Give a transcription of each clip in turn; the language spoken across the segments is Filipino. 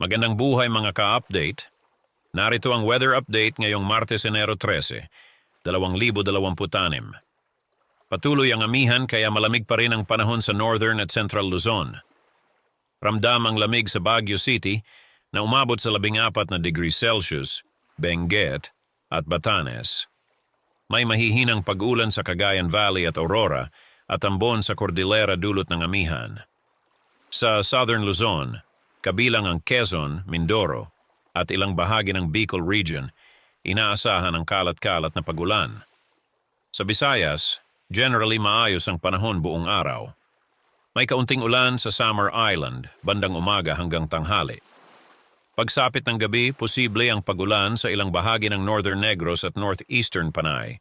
Magandang buhay mga ka-update. Narito ang weather update ngayong Martes, Enero 13, 2026. Patuloy ang amihan kaya malamig pa rin ang panahon sa Northern at Central Luzon. Ramdam ang lamig sa Baguio City na umabot sa 14 na degrees Celsius, Benguet at Batanes. May mahihinang pag-ulan sa Cagayan Valley at Aurora at ambon sa Cordillera dulot ng amihan. Sa Southern Luzon, kabilang ang Quezon, Mindoro, at ilang bahagi ng Bicol Region, inaasahan ang kalat-kalat na pag-ulan. Sa Visayas, generally maayos ang panahon buong araw. May kaunting ulan sa Samar Island, bandang umaga hanggang tanghali. Pagsapit ng gabi, posible ang pag-ulan sa ilang bahagi ng Northern Negros at Northeastern Panay,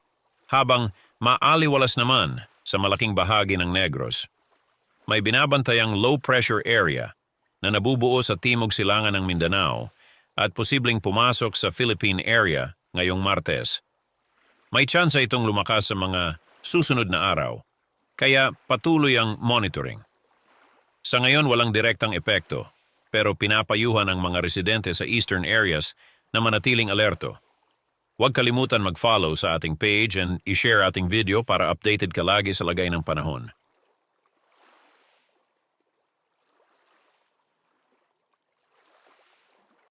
habang maaliwalas naman sa malaking bahagi ng Negros. May binabantayang low-pressure area na nabubuo sa timog silangan ng Mindanao at posibleng pumasok sa Philippine area ngayong Martes. May tsansa itong lumakas sa mga susunod na araw, kaya patuloy ang monitoring. Sa ngayon walang direktang epekto, pero pinapayuhan ang mga residente sa eastern areas na manatiling alerto. Huwag kalimutan mag-follow sa ating page and i-share ating video para updated ka lagi sa lagay ng panahon.